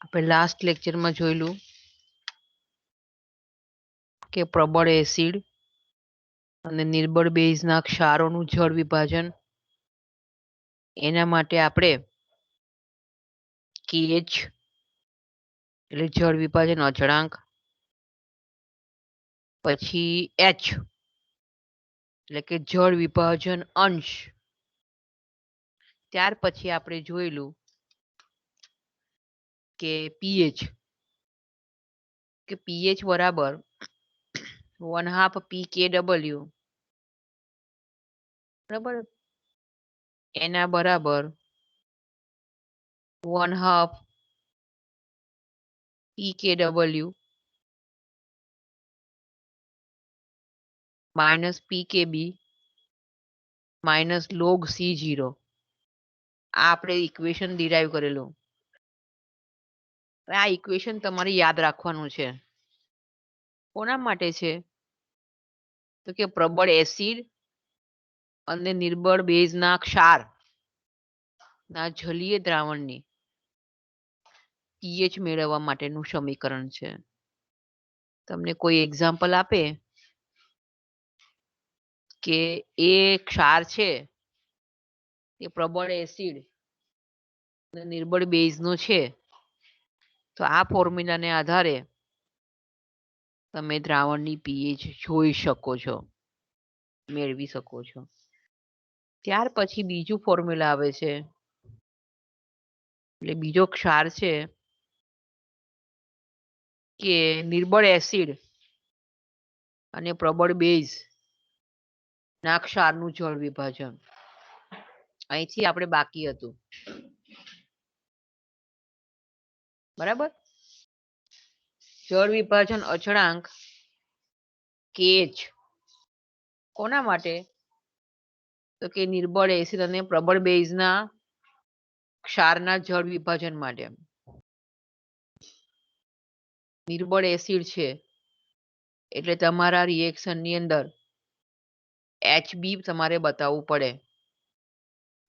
આપણે લાસ્ટ લેક્ચરમાં જોયેલું કે પ્રબળ એસિડ અને નિર્બળ બેઝના ક્ષારોનું જળ વિભાજન એના માટે આપણે KH એટલે જળ વિભાજન અચળાંક, પછી H એટલે કે જળ વિભાજન અંશ, ત્યાર પછી આપણે જોયેલું કે pH કે pH બરાબર 1/2 pKw બરાબર એના બરાબર 1/2 pKw minus pKb minus log C0 આ આપણે ઇક્વેશન ડિરાઈવ કરેલું. આ ઇક્વેશન તમારે યાદ રાખવાનું છે. કોના માટે છે? તો કે પ્રબળ એસિડ અને નિર્બળ બેઝના ક્ષાર ના જલીય દ્રાવણની pH મેળવવા માટેનું સમીકરણ છે. તમને કોઈ એક્ઝામ્પલ આપે કે એ ક્ષાર છે એ પ્રબળ એસિડ અને નિર્બળ બેઝનો છે, તો આ ફોર્મ્યુલાને આધારે તમે દ્રાવણની pH જોઈ શકો છો, મેળવી શકો છો. ત્યાર પછી બીજું ફોર્મ્યુલા આવે છે, એટલે બીજો ક્ષાર છે કે નિર્બળ એસિડ અને પ્રબળ બેઝ ના ક્ષારનું જળ વિભાજન. અહીંથી આપણે બાકી હતું, બરાબર. જળ વિભાજન અચળાંક KH કોના માટે? તો કે નિર્બળ એસિડ અને પ્રબળ બેઝના ક્ષારના જળ વિભાજન માટે. નિર્બળ એસિડ છે એટલે તમારા રિએક્શનની અંદર HB તમારે બતાવવું પડે.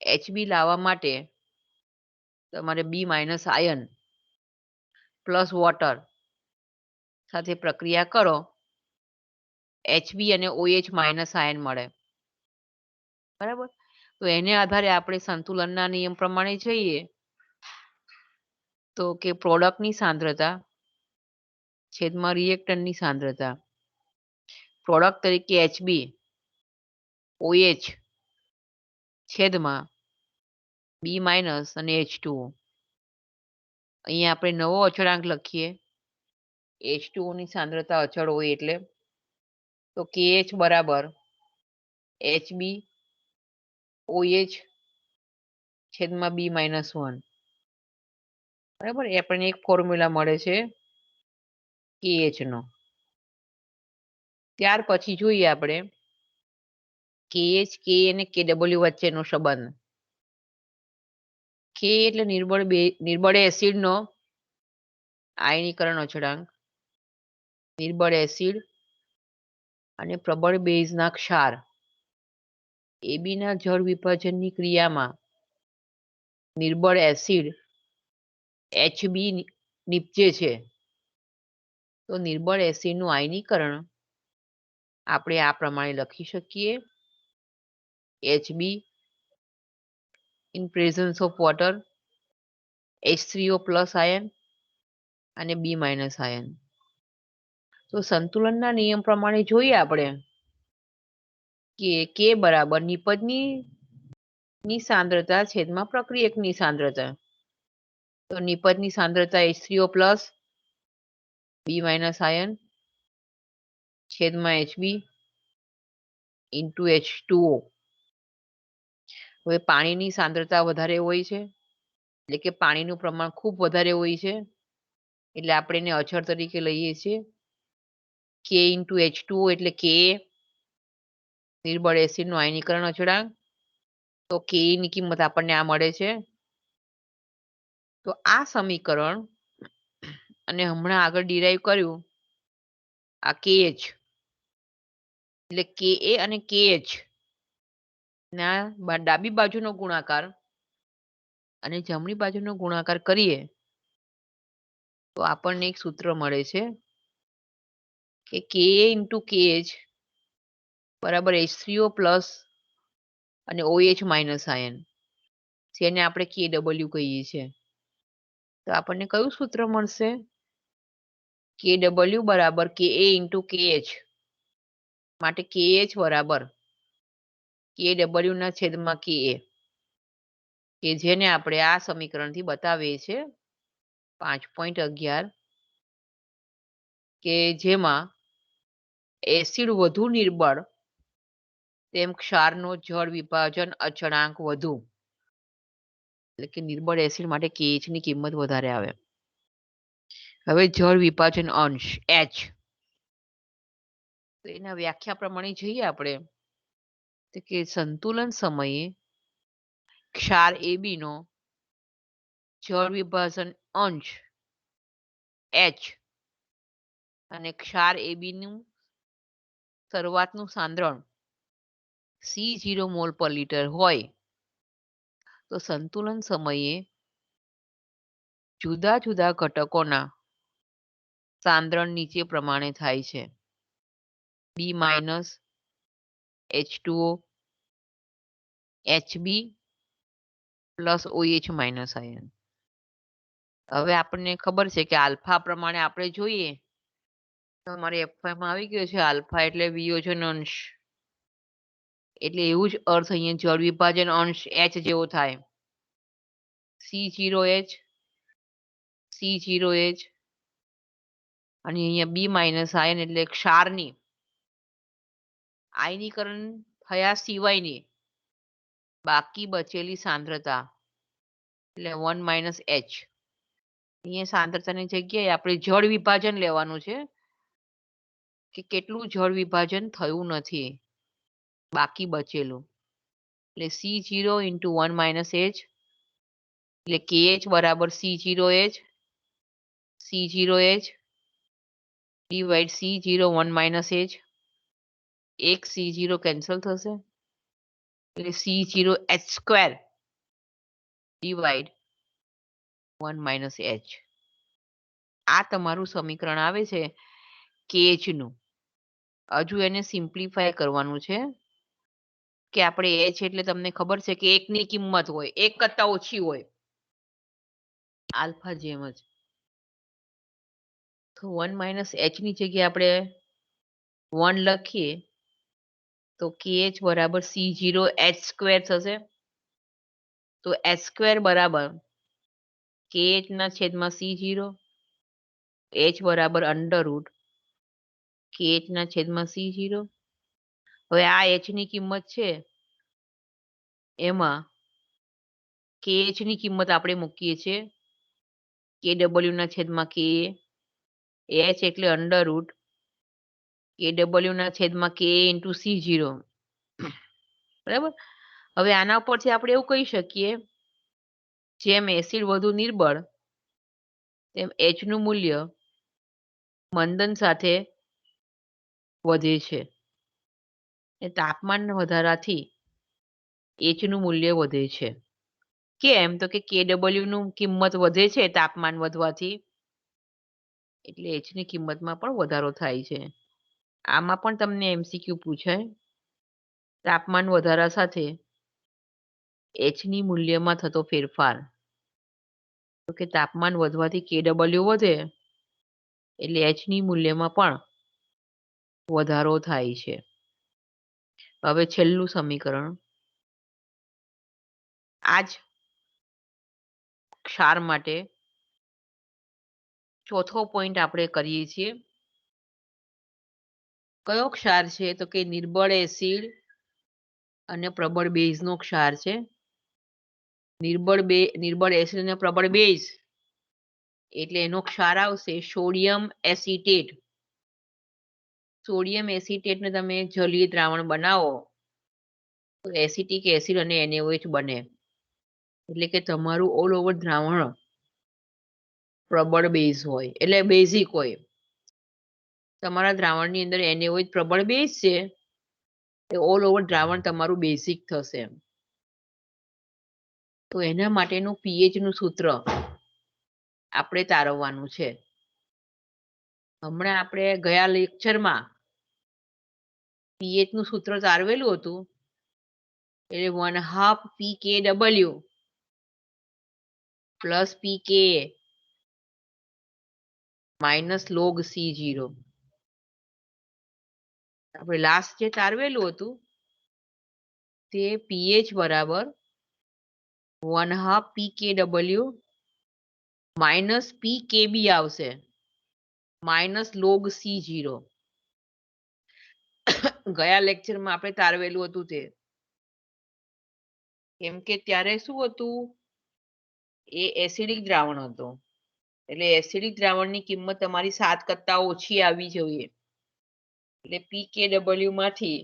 HB લાવવા માટે તમારે B- આયન પ્લસ વોટર સાથે પ્રક્રિયા કરો, HB અને OH માઇનસ આયન મળે, બરાબર. તો એને આધારે આપણે સંતુલનના નિયમ પ્રમાણે જઈએ તો કે પ્રોડક્ટની સાંદ્રતા છેદમાં રિએક્ટન્ટની સાંદ્રતા, પ્રોડક્ટ તરીકે HB OH છેદમાં B- અને H2O. અહીંયા આપણે નવો અચળાંક લખીએ, H2O ની સાંદ્રતા અચળ હોય એટલે તો KH બરાબર HB OH છેદમાં B- 1. બરાબર. એ આપણને એક ફોર્મ્યુલા મળે છે KH નો. ત્યાર પછી જોઈએ આપણે KH, K અને KW વચ્ચેનો સંબંધ. K એટલે નિર્બળ એસિડનો આયનીકરણ અચળાંક, નિર્બળ એસિડ અને પ્રબળ બેઝના ક્ષાર એબીના જળ વિભાજનની ક્રિયામાં નિર્બળ એસિડ HB નીપજે છે, તો નિર્બળ એસિડનું આયનીકરણ આપણે આ પ્રમાણે લખી શકીએ, HB in presence of water H3O plus આયન અને B- આયન. તો સંતુલનના નિયમ પ્રમાણે જોઈએ આપણે કે K બરાબર નિપજની સાંદ્રતા છેદમાં પ્રક્રિયકની સાંદ્રતા. તો નિપજની સાંદ્રતા H3O plus B- આયન છેદમાં HB into H2O. હવે પાણીની સાંદ્રતા વધારે હોય છે, એટલે કે પાણીનું પ્રમાણ ખૂબ વધારે હોય છે, એટલે આપણે એને અચળ તરીકે લઈએ છીએ. K into H2O એટલે Ka નિર્બળ એસિડનું આયનીકરણ અચળાંક. તો Ka ની કિંમત આપણને આ મળે છે. તો આ સમીકરણ અને હમણાં આગળ ડિરાઈવ કર્યું આ KH એટલે Ka અને KH ના ડાબી બાજુનો ગુણાકાર અને જમણી બાજુનો ગુણાકાર કરીએ તો આપણને એક સૂત્ર મળે છે કે Ka * KH બરાબર H3O પ્લસ અને OH માઇનસ આયન, જેને આપણે KW કહીએ છીએ. તો આપણને કયું સૂત્ર મળશે? KW બરાબર Ka * KH. માટે KH બરાબર KW ના છેદમાં Ka, કે જેને આપણે આ સમીકરણથી બતાવીએ છીએ 5.11, કે જેમાં એસિડ વધુ નિર્બળ તેમ ક્ષારનો જળ વિભાજન અચળાંક વધુ. એટલે કે નિર્બળ એસિડ માટે KH ની કિંમત વધારે આવે. હવે જળ વિભાજન અંશ H, તો એના વ્યાખ્યા પ્રમાણે જોઈએ આપણે તો કે સંતુલન સમયે ક્ષાર AB નો જળ વિભાજન અંશ H અને ક્ષાર AB નું શરૂઆતનું સાંદ્રણ C0 મોલ પર લિટર હોય તો સંતુલન સમયે જુદા જુદા ઘટકોના સાંદ્રણ નીચે પ્રમાણે થાય છે: B minus, H2O, HB plus OH minus આયન. હવે આપણને ખબર છે કે આલ્ફા પ્રમાણે આપણે જોઈએ તો અમારે એફઆઈમાં આવી ગયો છે આલ્ફા એટલે વિયોજન અંશ, એટલે એવું જ અર્થ અહીંયા જળ વિભાજન અંશ H જેવો થાય. C0H, C0H અને અહીંયા B માઇનસ આયન એટલે ક્ષારની આયનીકરણ થયા સિવાયની બાકી બચેલી સાંદ્રતા એટલે 1 માઇનસ H. અહીંયા સાંદ્રતાની જગ્યાએ આપણે જળ વિભાજન લેવાનું છે કે કેટલું જળ વિભાજન થયું નથી, બાકી બચેલું. એટલે C0 * 1 માઇનસ H એટલે KH બરાબર C0H, C0H divide C0 1 minus H. એક C0 કેન્સલ થશે એટલે C0H² ડિવાઇડ 1 માઇનસ H. આ તમારું સમીકરણ આવે છે KH નું. હજુ એને સિમ્પ્લિફાય કરવાનું છે કે આપણે H એટલે તમને ખબર છે કે એકની કિંમત હોય, એક કરતા ઓછી હોય, આલ્ફા જેમ જ. તો 1 માઇનસ H ની જગ્યાએ આપણે 1 લખીએ તો KH બરાબર C0H² થશે. તો H² બરાબર KH ના છેદમાં C0, H બરાબર √ KH ના છેદમાં C0. હવે આ H ની કિંમત છે એમાં KH ની કિંમત આપણે મૂકીએ છીએ KW ના છેદમાં Ka, H એટલે √ KW ના છેદમાં Ka * C0. બરાબર. હવે આના પરથી આપણે એવું કહી શકીએ જેમ એસિડ વધુ નિર્બળ તેમ H નું મૂલ્ય મંદન સાથે વધે છે. તાપમાન વધારાથી H નું મૂલ્ય વધે છે. કેમ? તો કે KW નું કિંમત વધે છે તાપમાન વધવાથી, એટલે H ની કિંમતમાં પણ વધારો થાય છે. આમાં પણ તમને MCQ પૂછાય. તાપમાન વધારા સાથે H ની મૂલ્યમાં થતો ફેરફાર. તો કે તાપમાન વધવાથી KW વધે એટલે H ની મૂલ્યમાં પણ વધારો થાય છે. હવે છેલ્લું સમીકરણ આજ ક્ષાર માટે ચોથો પોઈન્ટ આપણે કરીએ છીએ. કયો ક્ષાર છે? તો કે નિર્બળ એસિડ અને પ્રબળ બેઝનો ક્ષાર છે. નિર્બળ એસિડ અને પ્રબળ બેઝ એટલે એનો ક્ષાર આવશે સોડિયમ એસિટેટ. સોડિયમ એસિટેટને તમે જલીય દ્રાવણ બનાવો તો એસિટિક એસિડ અને NaOH બને. એટલે કે તમારું ઓલ ઓવર દ્રાવણ પ્રબળ બેઝ હોય, એટલે બેઝિક હોય. તમારા દ્રાવણની અંદર NaOH પ્રબળ બેઝ છે, એ ઓલ ઓવર દ્રાવણ તમારું બેઝિક થશે. તો એના માટેનું pH નું સૂત્ર આપણે તારવવાનું છે. હમણાં આપણે ગયા લેક્ચરમાં પીએચ નું સૂત્ર તારવેલું હતું, એટલે 1/2 pKw plus pKa minus log C0. આપણે લાસ્ટ જે તારવેલું હતું તે pH બરાબર 1/2 pKw માઇનસ pKb આવશે માઇનસ log C0. ગયા લેક્ચરમાં આપણે તારવેલું હતું તે, કેમ કે ત્યારે શું હતું, એ એસિડિક દ્રાવણ હતું, એટલે એસિડિક દ્રાવણની કિંમત તમારી 7 કરતા ઓછી આવવી જોઈએ. એટલે pKw માંથી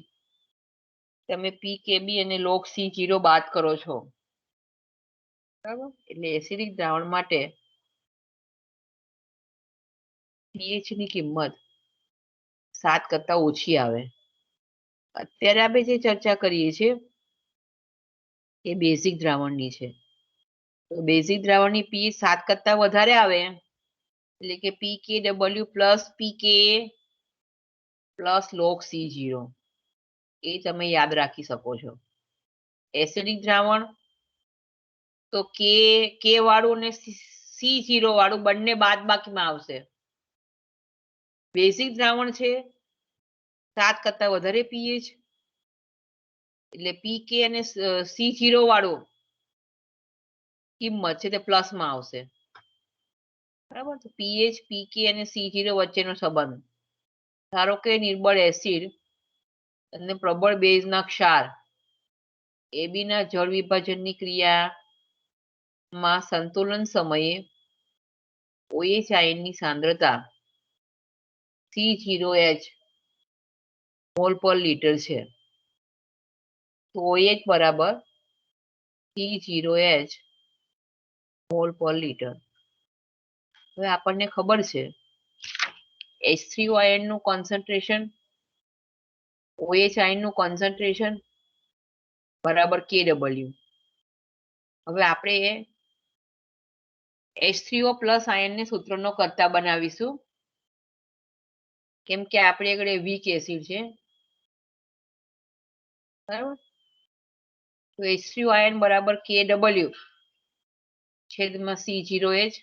તમે pKb અને log C0 બાદ કરો છો, બરાબર. એટલે એસિડિક દ્રાવણ માટે pH ની કિંમત 7 કરતા ઓછી આવે. અત્યારે આપણે જે ચર્ચા કરીએ છીએ એ બેઝિક દ્રાવણની છે. તો બેઝિક દ્રાવણની pH 7 કરતા વધારે આવે એટલે કે pKw plus pKa plus log C0, એ તમે યાદ રાખી શકો છો. એસિડિક દ્રાવણ તો K વાળું અને C0 વાળું બંને બાદબાકીમાં આવશે. બેઝિક દ્રાવણ છે 7 કરતા વધારે pH, એટલે pK અને C0 વાળું કિંમત છે તે પ્લસમાં આવશે, બરાબર. pH pK અને C0 વચ્ચેનો સંબંધ, ધારો કે નિર્બળ એસિડ અને પ્રબળ બેઝના ક્ષાર એ બીના જળ વિભાજનની ક્રિયામાં સંતુલન સમયે OH આયનની સાંદ્રતા C0H મોલ પર લીટર છે. તો OH બરાબર C0H મોલ પર લીટર. હવે આપણને ખબર છે H3O આયનનું કોન્સન્ટ્રેશન OH આયનનું કોન્સન્ટ્રેશન બરાબર KW. હવે આપણે H3O પ્લસ આયનને સૂત્રનો કરતા બનાવીશું, કેમ કે આપણે આગળ વીક એસિડ છે, બરાબર. તો H3O આયન બરાબર KW છેદમાં C0H,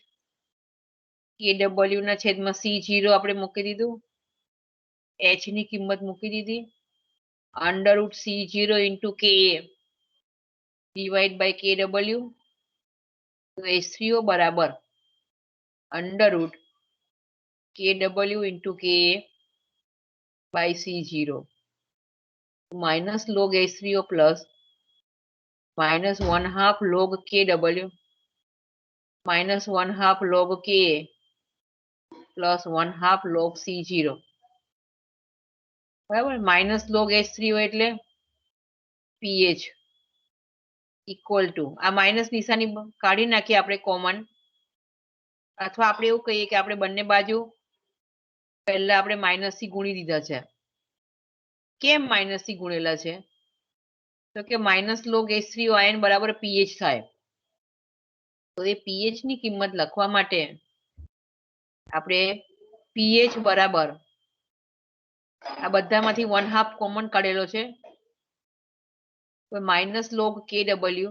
KW ના છેદમાં C0 આપણે મૂકી દીધું, H ની કિંમત મૂકી દીધી, under root C0 into Ka divide by KW. તો H3O બરાબર under root KW into Ka by C0 minus log H3O plus minus 1/2 log KW minus 1/2 log Ka plus 1/2 log C0, બરાબર. માઇનસ log H3O એટલે pH equal to, આ minus નિશાની કાઢી નાખીએ આપણે common, અથવા આપણે એવું કહીએ કે આપણે બંને બાજુ પહેલા આપણે માઇનસ થી ગુણી દીધા છે. કેમ માઇનસ થી ગુણેલા છે? તો કે માઇનસ log H3O આયન બરાબર pH થાય. તો એ pH ની કિંમત લખવા માટે આપણે pH બરાબર આ બધામાંથી 1/2 કોમન કાઢેલો છે, તો માઇનસ log KW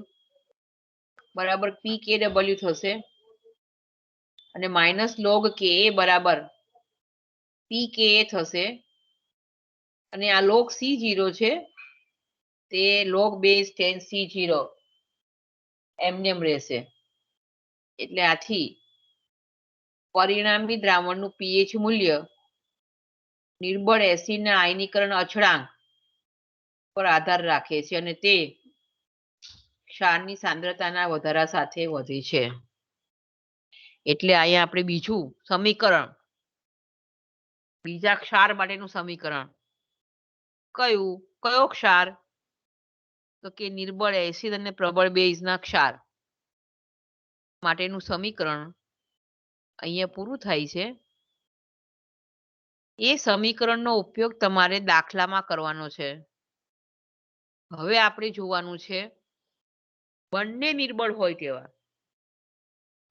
બરાબર pKw થશે, અને માઇનસ log Ka બરાબર pKa થશે, અને આ log C0 છે તે log બેઝ 10 C0 એમનેમ રહેશે. એટલે આથી પરિણામી દ્રાવણનું pH મૂલ્ય નિર્બળ એસિડના આયનીકરણ અચળાંક પર આધાર રાખે છે, અને તે ક્ષારની સાંદ્રતાના વધારા સાથે વધે છે. એટલે અહીંયા આપણે બીજું સમીકરણ, બીજા ક્ષાર માટેનું સમીકરણ કયો ક્ષાર? તો કે નિર્બળ એસિડ અને પ્રબળ બેઝના ક્ષાર માટેનું સમીકરણ અહીંયા પૂરું થાય છે. એ સમીકરણનો ઉપયોગ તમારે દાખલામાં કરવાનો છે. હવે આપણે જોવાનું છે બંને નિર્બળ હોય તેવા.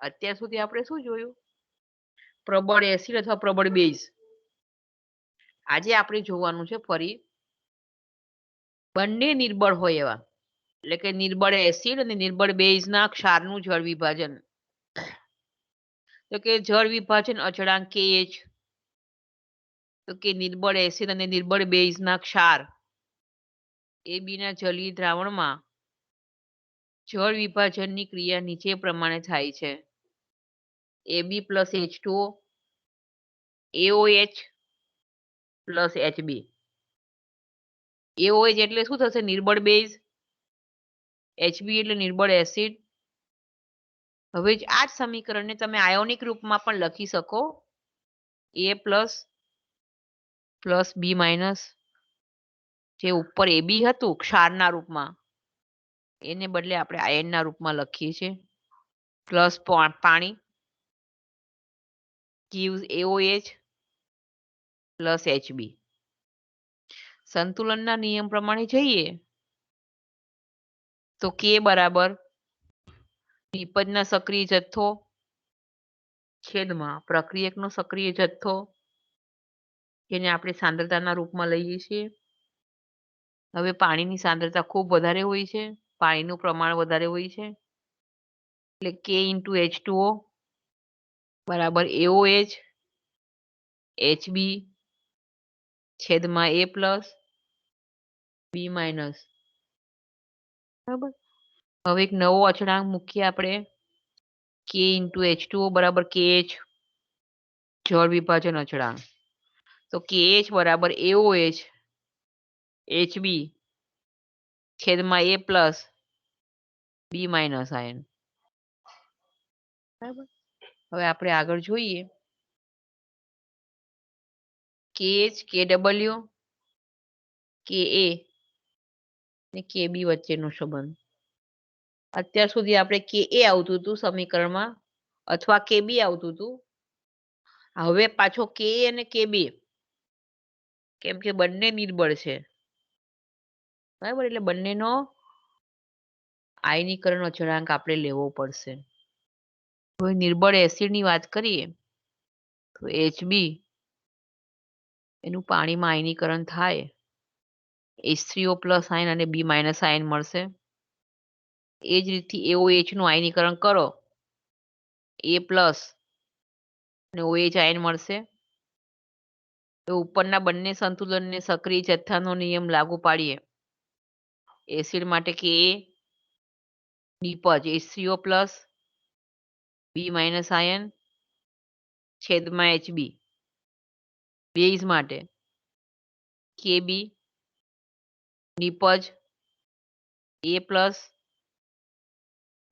અત્યાર સુધી આપણે શું જોયું? પ્રબળ એસિડ અથવા પ્રબળ બેઝ. આજે આપણે જોવાનું છે ફરી બંને નિર્બળ હોય એવા એટલે કે નિર્બળ એસિડ અને નિર્બળ બેઝના ક્ષારનું જળ વિભાજન. તો કે જળ વિભાજન અચળાંક KH, તો કે નિર્બળ એસિડ અને નિર્બળ બેઝના ક્ષાર AB ના જલીય દ્રાવણમાં જળ વિભાજનની ક્રિયા નીચે પ્રમાણે થાય છે. AB plus H2O, AOH plus HB. AOH એટલે શું થશે? નિર્બળ બેઝ. HB એટલે નિર્બળ એસિડ. હવે આ જ સમીકરણને તમે આયોનિક રૂપમાં પણ લખી શકો. A plus B minus, જે ઉપર AB હતું ક્ષારના રૂપમાં, એને બદલે આપણે આયનના રૂપમાં લખીએ છીએ. પ્લસ પાણી gives AOH plus HB. સંતુલનના નિયમ પ્રમાણે જઈએ તો K બરાબર નિપજના સક્રિય જથ્થો છેદમાં પ્રક્રિયકનો સક્રિય જથ્થો, જેને આપણે સાંદ્રતાના રૂપમાં લઈએ છીએ. હવે પાણીની સાંદ્રતા ખૂબ વધારે હોય છે, પાણીનું પ્રમાણ વધારે હોય છે, એટલે K into H2O બરાબર AOH HB છેદમાં A plus B minus. બરાબર. હવે એક નવો અચળાંક મૂકીએ આપણે, K into H2O બરાબર KH જળ વિભાજન અચળાંક. તો KH બરાબર AOH HB છેદમાં A plus B minus આયન. બરાબર. હવે આપણે આગળ જોઈએ KH KW KA અને KB વચ્ચેનો સંબંધ. અત્યાર સુધી આપણે KA આવતું હતું સમીકરણમાં અથવા KB આવતું હતું. હવે પાછો KA અને KB, કેમ કે બંને નિર્બળ છે, બરાબર, એટલે બંનેનો આયનીકરણ અચળાંક આપણે લેવો પડશે. હવે નિર્બળ એસિડની વાત કરીએ તો HB એનું પાણીમાં આયનીકરણ થાય, H3O પ્લસ આયન અને B માઇનસ આયન મળશે. એ જ રીતથી AOH નું આયનીકરણ કરો, A પ્લસ અને OH આયન મળશે. તો ઉપરના બંને સંતુલનને સક્રિય જથ્થાનો નિયમ લાગુ પાડીએ. એસિડ માટે Ka નિપજ H3O પ્લસ B માઇનસ આયન છેદમાં HB. બેઝ માટે KB નિપજ A પ્લસ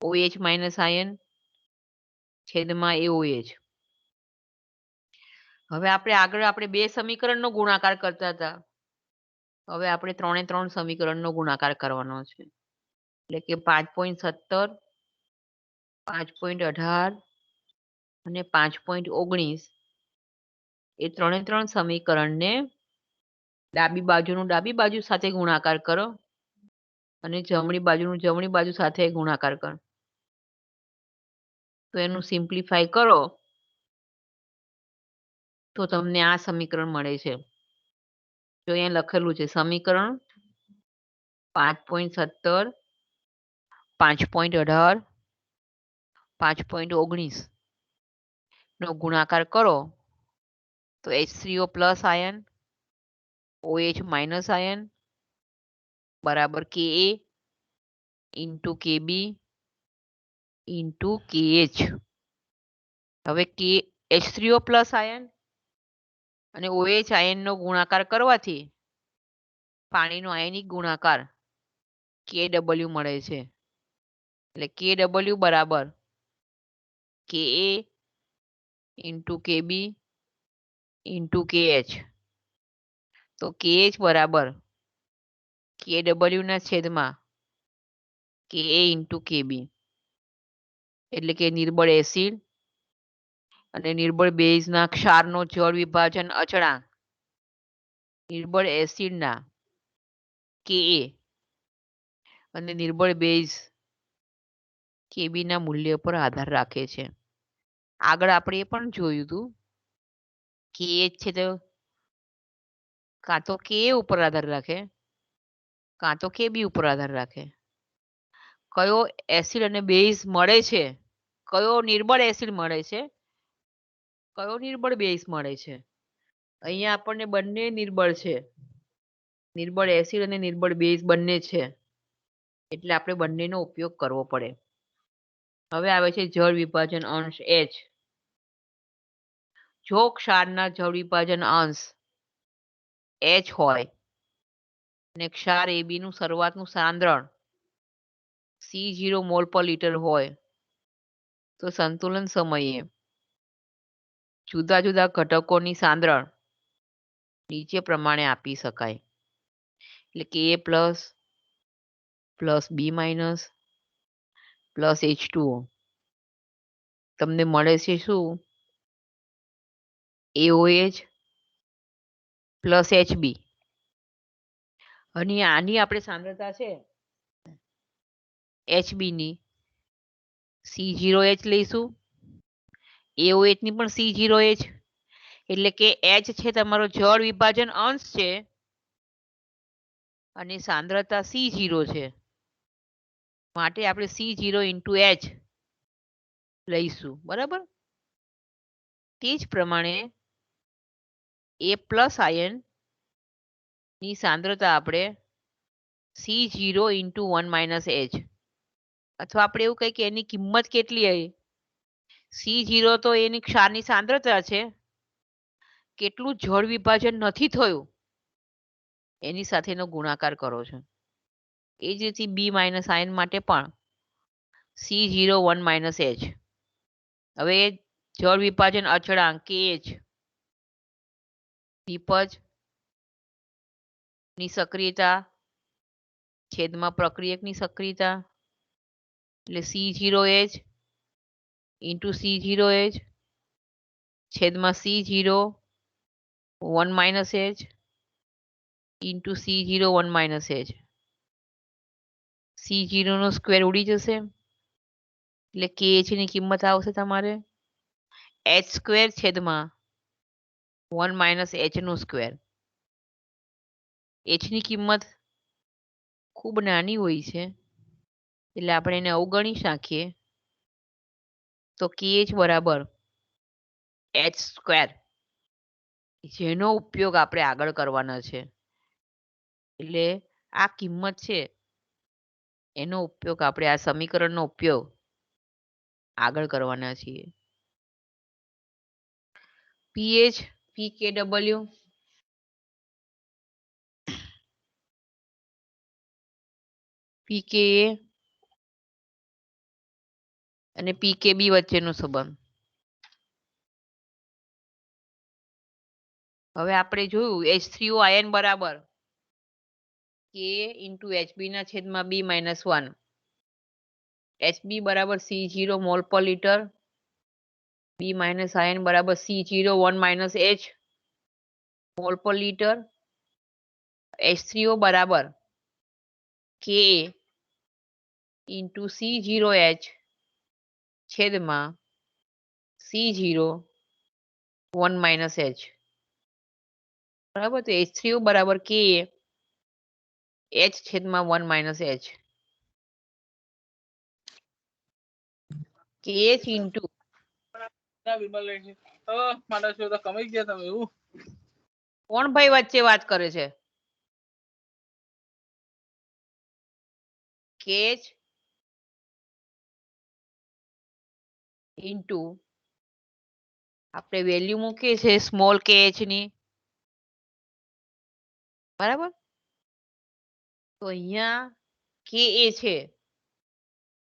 OH માઇનસ આયન છેદમાં AOH. હવે આપણે બે સમીકરણનો ગુણાકાર કરતા હતા, હવે આપણે 3 સમીકરણનો ગુણાકાર કરવાનો છે. એટલે કે 5.17, 5.18 અને 5.19 એ 3 સમીકરણને ડાબી બાજુ સાથે ગુણાકાર કરો અને જમણી બાજુ સાથે ગુણાકાર કરો. તો એનું સિમ્પ્લિફાય કરો તો તમને આ સમીકરણ મળે છે. જો અહીંયા લખેલું છે સમીકરણ 5.17, 5.18, 5.19 નો ગુણાકાર કરો તો H3O પ્લસ આયન OH માઇનસ આયન બરાબર Ka into KB into KH. હવે H3O પ્લસ આયન અને OH આયનનો ગુણાકાર કરવાથી પાણીનો આયનિક ગુણાકાર KW મળે છે. એટલે KW બરાબર Ka into KB into KH. તો KH બરાબર KW ના છેદમાં Ka ઇન્ટુ KB. એટલે કે નિર્બળ એસિડ અને નિર્બળ બેઝના ક્ષારનો જળ વિભાજન અચળાંક નિર્બળ એસિડના Ka અને નિર્બળ બેઝ KB ના મૂલ્ય પર આધાર રાખે છે. આગળ આપણે એ પણ જોયું હતું KH છે તો કાં તો કે ઉપર આધાર રાખે, કાં તો કે બી ઉપર આધાર રાખે. કયો એસિડ અને બેઝ મળે છે, કયો નિર્બળ એસિડ મળે છે, કયો નિર્બળ બેઝ મળે છે. અહીંયા આપણને બંને નિર્બળ છે, નિર્બળ એસિડ અને નિર્બળ બેઝ બંને છે, એટલે આપણે બંનેનો ઉપયોગ કરવો પડે. હવે આવે છે જળ વિભાજન અંશ H. જો ક્ષારના જળ વિભાજન અંશ H હોય અને ક્ષાર AB નું શરૂઆતનું સાંદ્રણ C0 મોલ પર લિટર હોય તો સંતુલન સમયે જુદા જુદા ઘટકોની સાંદ્રણ નીચે પ્રમાણે આપી શકાય. એટલે કે A plus B minus plus H2O તમને મળે છે શું? AOH plus HB. અને આની આપણે સાંદ્રતા છે HB ની C0H લઈશું, AOH ની પણ C0H, એટલે કે H છે તમારો જળ વિભાજન અંશ છે અને સાંદ્રતા C0 છે, માટે આપણે C0 into H લઈશું. બરાબર. તે જ પ્રમાણે A પ્લસ આયન ની સાંદ્રતા આપણે C0 into 1 minus H, અથવા આપણે એવું કહીએ કે એની કિંમત કેટલી આવી? C0 તો એની ક્ષારની સાંદ્રતા છે, કેટલું જળ વિભાજન નથી થયું એની સાથેનો ગુણાકાર કરો છો. એ જ રીતે B માઇનસ આયન માટે પણ C0 1 minus H. હવે જળ વિભાજન અચળાંક KH નિપજ ની સક્રિયતા છેદમાં પ્રક્રિયકની સક્રિયતા, એટલે C0H into C0H છેદમાં C0 1 minus H into C0 1 minus H. C0 નો સ્ક્વેર ઉડી જશે, એટલે KH ની કિંમત આવશે તમારે H સ્ક્વેર છેદમાં 1 minus H નો સ્ક્વેર. H ની કિંમત ખૂબ નાની હોય છે, એટલે આપણે એને અવગણી નાખીએ તો KH બરાબર H સ્ક્વેર, જેનો ઉપયોગ આપણે આગળ કરવાના છે. એટલે આ કિંમત છે એનો ઉપયોગ આપણે આ સમીકરણનો ઉપયોગ આગળ કરવાના છીએ. pH pKw pKa અને pKb વચ્ચેનો સંબંધ. હવે આપણે જોયું H3O આયન બરાબર Ka into Hb ના છેદમાં B minus 1. Hb બરાબર C0 મોલ પર લિટર, B minus આયન બરાબર C0 1 minus H મોલ પર લિટર, H3O બરાબર Ka into C0H છેદમાં C0 1 minus H. બરાબર. તો H3O બરાબર Ka H છેદમાં 1 minus H. KH into કોણ ભાઈ વચ્ચે વાત કરે છે? KH into આપણે વેલ્યુ મૂકીએ છે સ્મોલ KH ની, બરાબર. તો અહીંયા Ka છે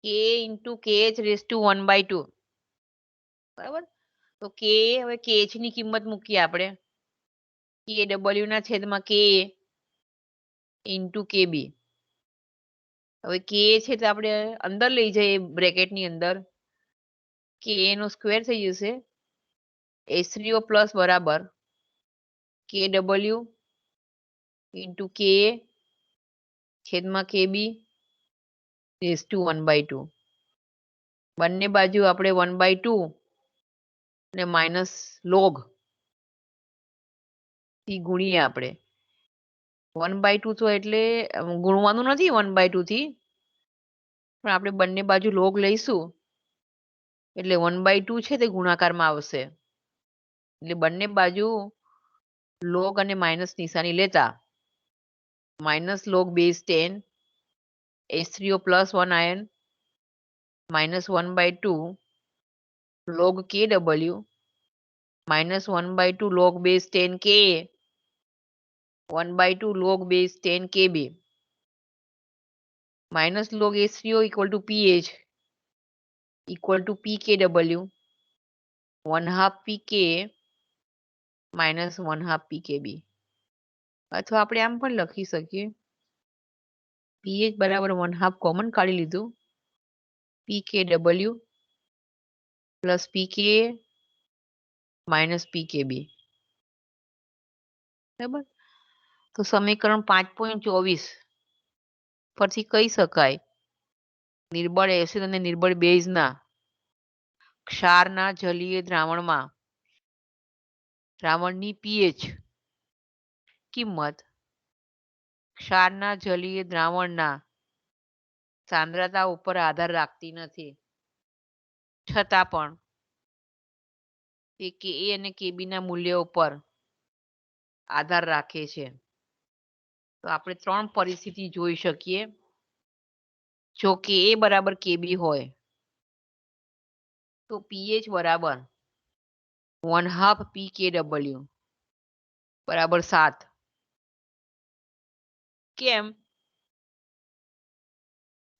K into KH raised to 1 by 2. બરાબર. તો K હવે KH ની કિંમત મૂકીએ આપણે KW ના છેદમાં Ka into KB. હવે Ka છે તો આપણે અંદર લઈ જઈએ બ્રેકેટની અંદર, Ka નો સ્ક્વેર થઈ જશે, H3O પ્લસ બરાબર KW into Ka છેદમાં KB raised to 1 by 2. બંને બાજુ આપણે 1 by 2 ને માઇનસ લોગ થી ગુણીએ આપણે, 1/2 તો એટલે ગુણવાનું નથી 1/2 થી, પણ આપણે બંને બાજુ લોગ લઈશું એટલે 1/2 છે તે ગુણાકારમાં આવશે. એટલે બંને બાજુ લોગ અને માઇનસ નિશાની લેતા minus log base 10 H3O plus 1 ion minus 1/2 log Kw minus 1/2 log base 10 Ka 1/2 log base 10 Kb minus log H3O equal to pH equal to pKw 1/2 pK minus 1/2 pKb. અથવા આપણે આમ પણ લખી શકીએ pH બરાબર 1/2 કોમન કાઢી લીધું pKw plus pKa minus pKb. બરાબર, તો સમીકરણ 5.24 પરથી કહી શકાય નિર્બળ એસિડ અને નિર્બળ બેઝના ક્ષારના જલીય દ્રાવણની pH કિંમત ક્ષારના જલીય દ્રાવણના સાંદ્રતા ઉપર આધાર રાખતી નથી, છતાં પણ તે Ka અને Kb ના મૂલ્યો ઉપર આધાર રાખે છે. તો આપણે 3 પરિસ્થિતિ જોઈ શકીએ. જો Ka બરાબર Kb હોય તો pH બરાબર 1/2 pKw બરાબર 7. કેમ?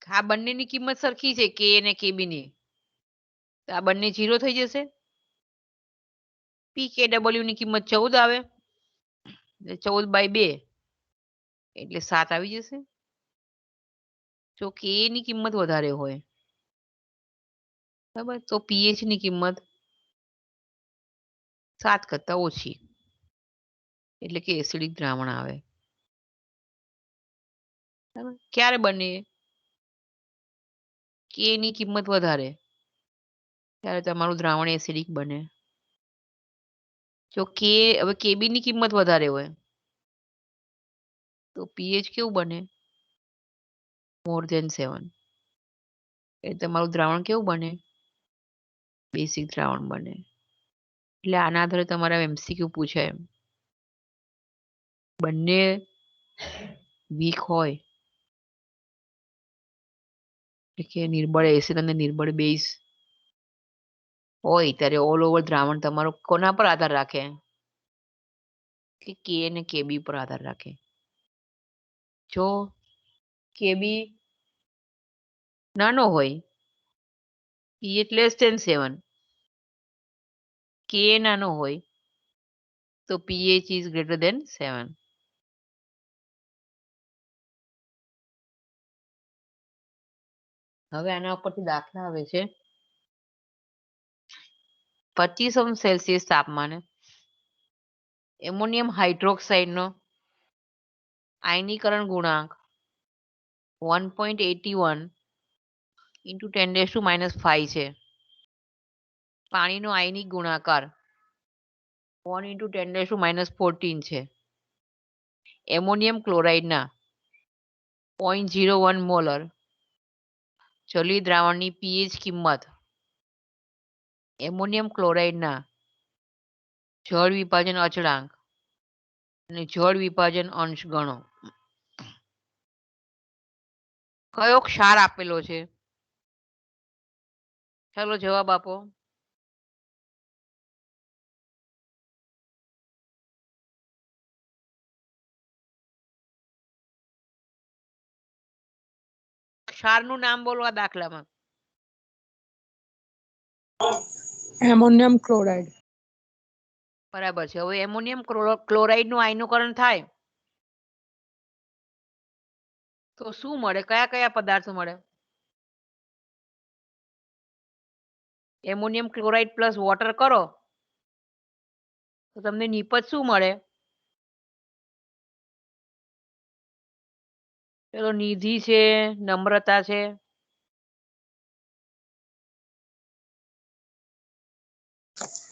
આ બંનેની કિંમત સરખી છે Ka અને Kb ની, તો આ બંને 0 થઈ જશે. pKw ની કિંમત 14 આવે, 14/2 એટલે 7 આવી જશે. જો Ka ની કિંમત વધારે હોય બરાબર, તો pH ની કિંમત 7 કરતા ઓછી એટલે કે એસિડિક દ્રાવણ આવે. બરાબર, ક્યારે બને? K ની કિંમત વધારે ત્યારે તમારું દ્રાવણ એસિડિક બને. જો હવે Kb ની કિંમત વધારે હોય તો pH કેવું બને? મોર ધેન 7 એટલે તમારું દ્રાવણ કેવું બને? બેસિક દ્રાવણ બને. એટલે આના આધારે તમારા MCQ પૂછાય. બંને વીક હોય એટલે કે નિર્બળ એસિડ અને નિર્બળ બેઝ હોય ત્યારે ઓલ ઓવર દ્રાવણ તમારો કોના પર આધાર રાખે? કે K અને Kb પર આધાર રાખે. જો Kb નાનો હોય pH less than 7, Ka નાનો હોય તો pH is greater than 7. હવે આના ઉપરથી દાખલા આવે છે. 25°C તાપમાને એમોનિયમ હાઇડ્રોક્સાઇડનો આયનીકરણ ગુણાંક 1.81 into 10⁻⁵ છે. પાણીનો આયનિક ગુણાકાર 1 into 10⁻14 છે. એમોનિયમ ક્લોરાઇડના 0.01 મોલર જલીય દ્રાવણની pH કિંમત એમોનિયમ ક્લોરાઇડના જળ વિભાજન અચળાંક અને જળ વિભાજન અંશ ગણો. કયો ક્ષાર આપેલો છે? ચાલો જવાબ આપો. ક્ષારનું નામ બોલો આ દાખલામાં. Ammonium chloride. બરાબર છે. હવે એમોનિયમ ક્લોરાઇડનું આયનીકરણ થાય તો શું મળે? કયા કયા પદાર્થો મળે? એમોનિયમ ક્લોરાઇડ પ્લસ વોટર કરો તો તમને નિપજ શું મળે? ચલો નિધિ છે, નમ્રતા છે.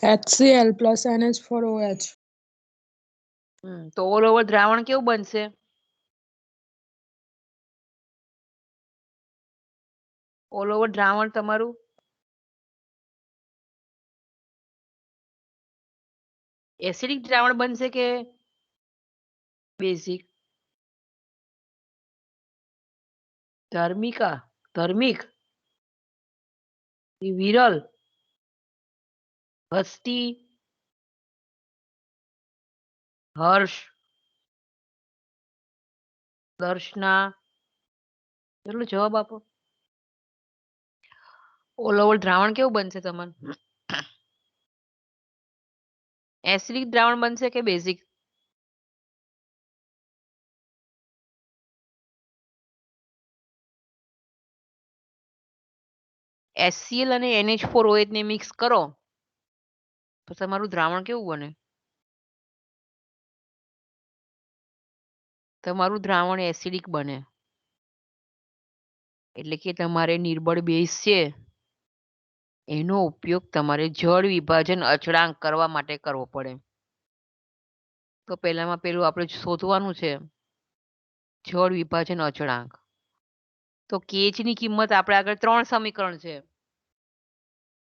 HCl plus NH4OH. તો ઓલ ઓવર દ્રાવણ કેવું બનશે? ઓલ ઓવર દ્રાવણ તમારું એસિડિક દ્રાવણ બનશે કે બેઝિક? ધર્મિક, વિરલ, હસ્તી, હર્ષ, દર્શના, એટલો જવાબ આપો. ઓલ ઓવર દ્રાવણ કેવું બનશે તમારું? એસિડિક દ્રાવણ બનશે કે બેઝિક? HCl અને NH4OH ને મિક્સ કરો તો તમારું દ્રાવણ કેવું બને? તમારું દ્રાવણ એસિડિક બને. એટલે કે તમારે નિર્બળ બેઝ છે એનો ઉપયોગ તમારે જળ વિભાજન અચળાંક કરવા માટે કરવો પડે. તો પહેલામાં પેલું આપણે શોધવાનું છે જળ વિભાજન અચળાંક. તો KH ની કિંમત આપણે આગળ 3 સમીકરણ છે.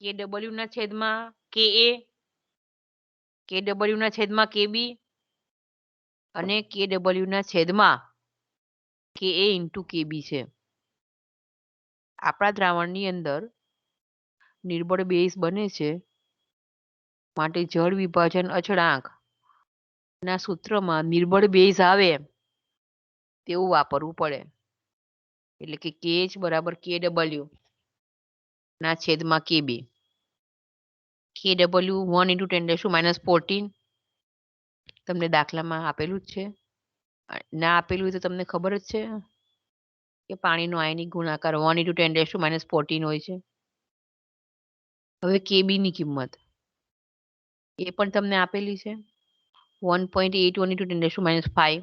KW ના છેદમાં KA, KW ના છેદમાં KB અને KW ના છેદમાં KA into KB છે. આપણા દ્રાવણની અંદર નિર્બળ બેઝ બને છે માટે જળ વિભાજન અચળાંક ના સૂત્રમાં નિર્બળ બેઝ આવે તેવું વાપરવું પડે. એટલે કે KH બરાબર KW ના છેદમાં KB. KW 1 into 10 - 14 તમને દાખલામાં આપેલું જ છે. ના આપેલું હોય તો તમને ખબર જ છે કે પાણીનો આયનિક ગુણાકાર 1 into 10 - 14 હોય છે. હવે KB ની કિંમત એ પણ તમને આપેલી છે 1.81 into 10 - 5.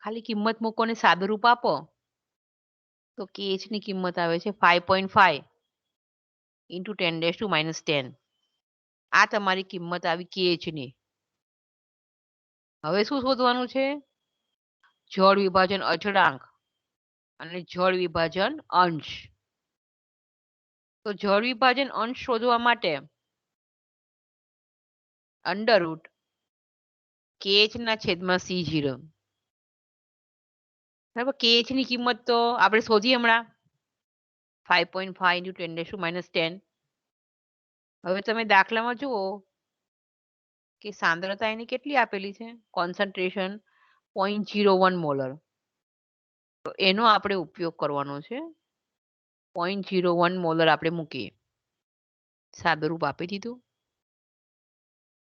ખાલી કિંમત મૂકો અને સાદુરૂપ આપો તો KH ની કિંમત આવે છે 5.5 into 10 - 10. આ તમારી કિંમત આવી KH ની. હવે શું શોધવાનું છે? જળ વિભાજન અચળાંક અને જળ વિભાજન અંશ. તો જળ વિભાજન અંશ શોધવા માટે અંડરરૂટ KH ના છેદમાં C0. બરાબર, KH ની કિંમત તો આપણે શોધી હમણાં 5.5 into 10 - 10. હવે તમે દાખલામાં જુઓ કે સાંદ્રતા એની કેટલી આપેલી છે? Concentration 0.01 molar. તો એનો આપણે ઉપયોગ કરવાનો છે. 0.01 મોલર આપણે મૂકીએ. સાદુરૂપ આપી દીધું.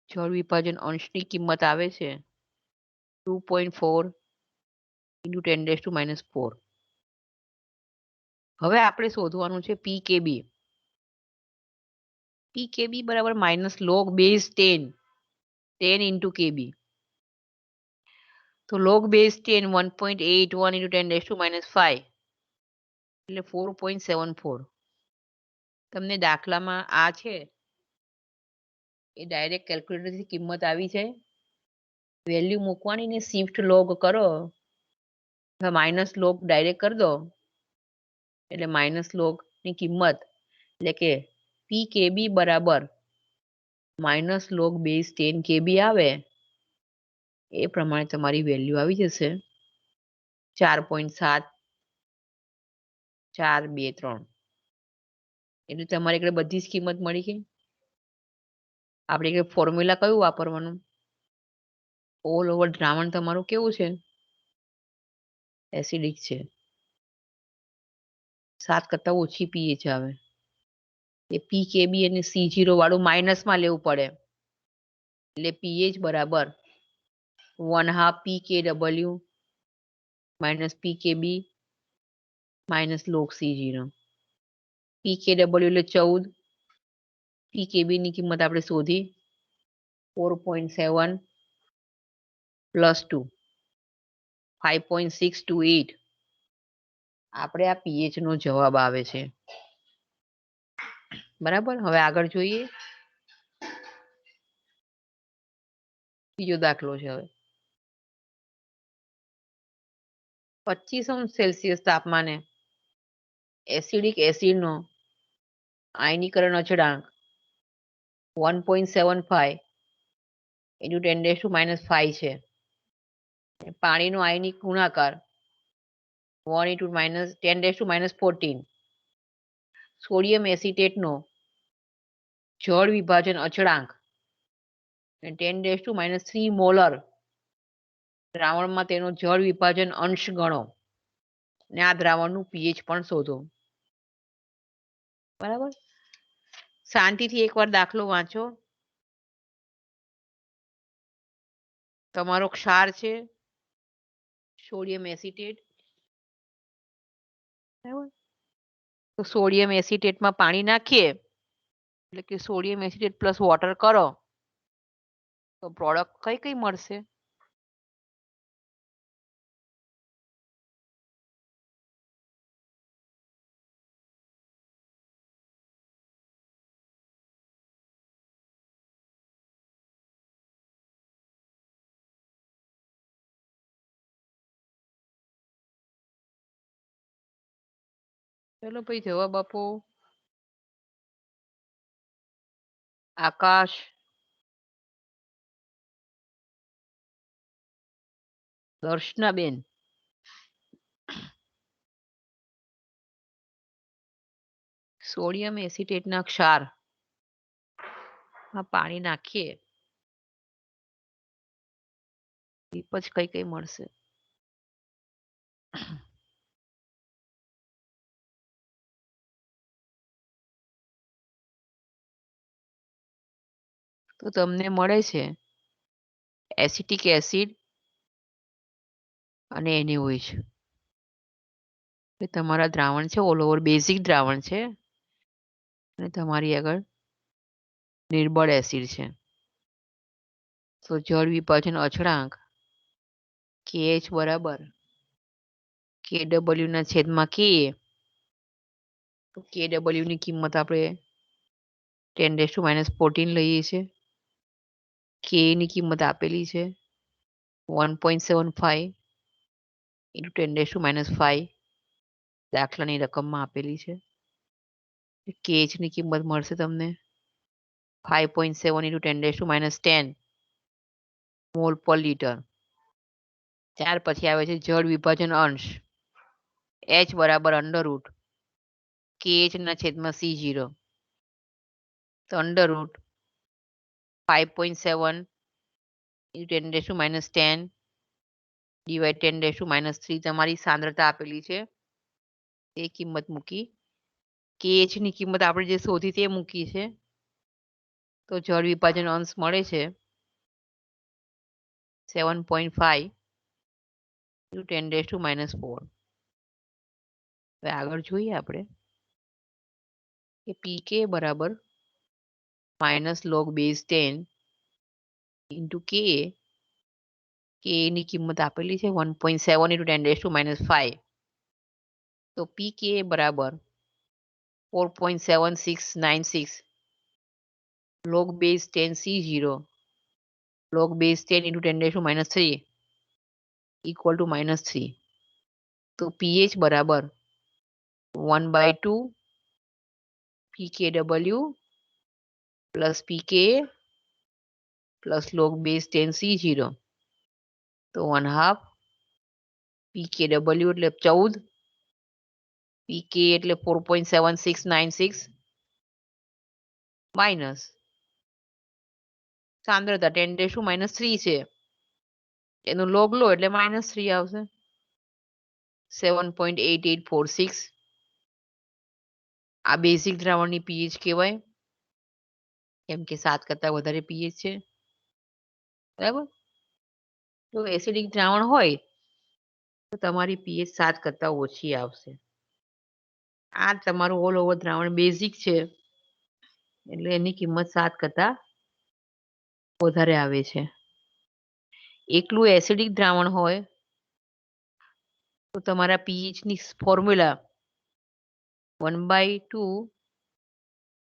જળ વિભાજન અંશની કિંમત આવે છે 2.4 into 10 - 4. હવે આપણે શોધવાનું છે PKB. PKB બરાબર minus log base 10 into KB. તો લોગ બેઝ 10 1.81 into 10 - 5 એટલે 4.74. તમને દાખલામાં આ છે એ ડાયરેક્ટ કેલ્ક્યુલેટરથી કિંમત આવી જાય. વેલ્યુ મૂકવાની ને શિફ્ટ લોગ કરો. માઇનસ લોગ ડાયરેક્ટ કરી દો એટલે માઇનસ લોગ ની કિંમત એટલે કે PKB બરાબર માઇનસ લોગ બેઝ 10 KB આવે એ પ્રમાણે તમારી વેલ્યુ આવી જશે 4.7 423. એટલે તમારે એકડે બધી જ કિંમત મળી ગઈ. આપણે એકડે ફોર્મ્યુલા કયું વાપરવાનું? ઓલ ઓવર દ્રાવણ તમારું કેવું છે? એસિડિક છે. 7 કરતા ઓછી pH આવે. એ PKB અને C0 વાળું માઇનસમાં લેવું પડે. એટલે pH બરાબર 1/2 pKW minus PKB minus log C0. PKW એટલે 14. PKB ની કિંમત આપણે શોધી 4.7 plus 2 5.628. આપણે આ pH નો જવાબ આવે છે. બરાબર, હવે આગળ જોઈએ. બીજો દાખલો છે હવે 25 અંશ સેલ્સિયસ તાપમાને એસિડિક એસિડનો આયનીકરણ અચળાંક 1.75 × 10⁻⁵ છે. પાણીનો આયનિક ગુણાકાર 1 × 10⁻14. સોડિયમ એસિટેટનો જળ વિભાજન અચળાંક 10⁻³ મોલર. દ્રાવણમાં તેનો જળ વિભાજન અંશ ગણો ને આ દ્રાવણનું પીએચ પણ શોધો. બરાબર, શાંતિથી એકવાર દાખલો વાંચો. તમારો ક્ષાર છે સોડિયમ એસિટેટ. બરાબર, તો સોડિયમ એસિટેટમાં પાણી નાખીએ એટલે કે સોડિયમ એસિટેટ પ્લસ વોટર કરો તો પ્રોડક્ટ કઈ મળશે? ચલો ભાઈ, જવાબ આપો. આકાશ, દર્શનાબેન, સોડિયમ એસિટેટના ક્ષાર માં પાણી નાખીએ નીપજ કઈ મળશે? તો તમને મળે છે એસિટિક એસિડ અને NaOH. તમારા દ્રાવણ છે ઓલ ઓવર બેઝિક દ્રાવણ છે અને તમારી આગળ નિર્બળ એસિડ છે. તો જળ વિભાજન અચળાંક KH બરાબર KW ના છેદમાં Ka. તો KW ની કિંમત આપણે 10⁻14 લઈએ છીએ. Ka ની કિંમત આપેલી છે 1.75 × 10⁻⁵. દાખલાની રકમમાં આપેલી છે. KH ની કિંમત મળશે તમને 5.7 × 10⁻10 મોલ પર લીટર. ત્યાર પછી આવે છે જળ વિભાજન અંશ H બરાબર √ KH ના છેદમાં C0. તો √ 5.7 × 10⁻10 / 10⁻³ તમારી સાંદ્રતા આપેલી છે. એ કિંમત મૂકી KH ની કિંમત આપણે જે શોધી તે મૂકી છે. તો જળ વિભાજન અંશ મળે છે 7.5 × 10⁻⁴. હવે આગળ જોઈએ આપણે કે pK બરાબર -log base 10 × Ka. Ka ની કિંમત આપેલી છે 1.7 × 10⁻⁵. તો pK બરાબર 4.7696 log base 10 C0 log base 10 × 10⁻³ equal to -3. તો pH બરાબર 1/2 pKw plus pKa plus log base 10 C0. તો 1/2 pKw એટલે 14, pK એટલે 4.7696 માઇનસ સાંદ્રતા 10⁻³ છે. એનું લોગ લો એટલે -3 આવશે 7.8846. આ બેઝિક દ્રાવણની pH કહેવાય કેમ કે 7 કરતા વધારે pH છે. બરાબર, જો એસિડિક દ્રાવણ હોય તો તમારી pH 7 કરતા ઓછી આવશે. આ તમારું ઓલ ઓવર દ્રાવણ બેઝિક છે એટલે એની કિંમત 7 કરતા વધારે આવે છે. એકલું એસિડિક દ્રાવણ હોય તો તમારા pH ની formula 1/2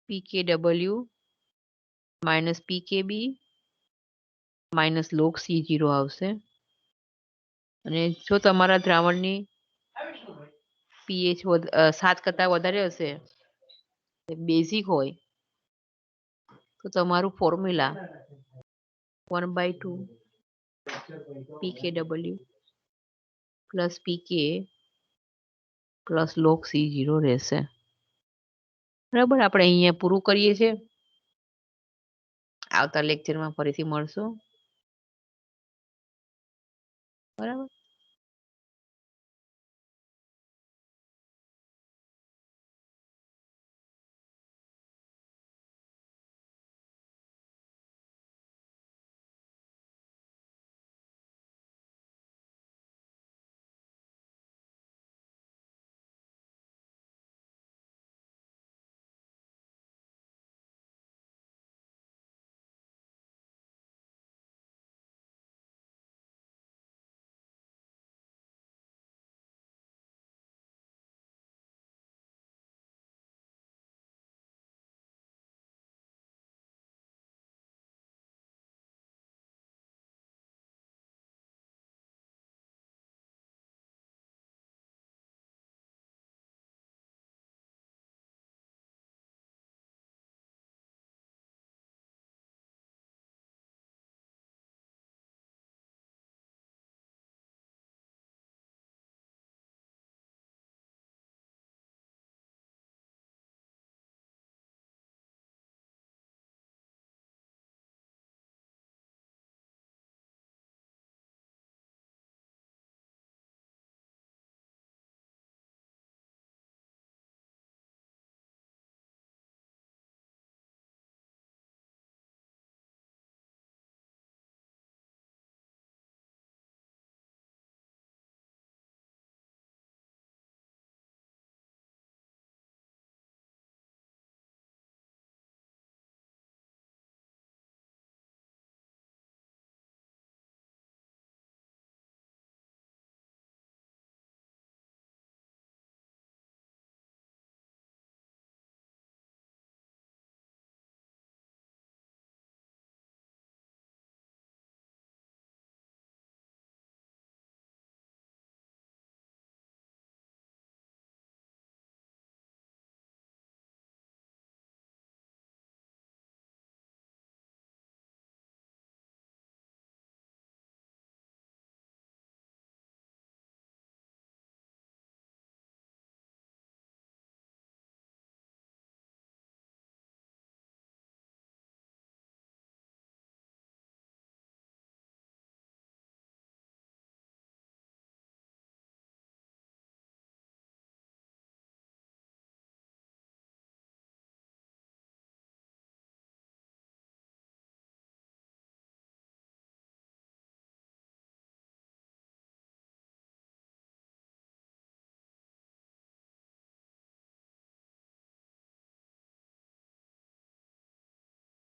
pKw - pKb - log C0 આવશે. અને જો તમારા દ્રાવણની પીએચ 7 કરતા વધારે હશે, બેઝિક હોય, તો તમારું formula 1/2 pKw plus pK plus log C0 રહેશે. બરાબર, આપણે અહીંયા પૂરું કરીએ છીએ. આવતા લેક્ચરમાં ફરીથી મળશું. બરાબર.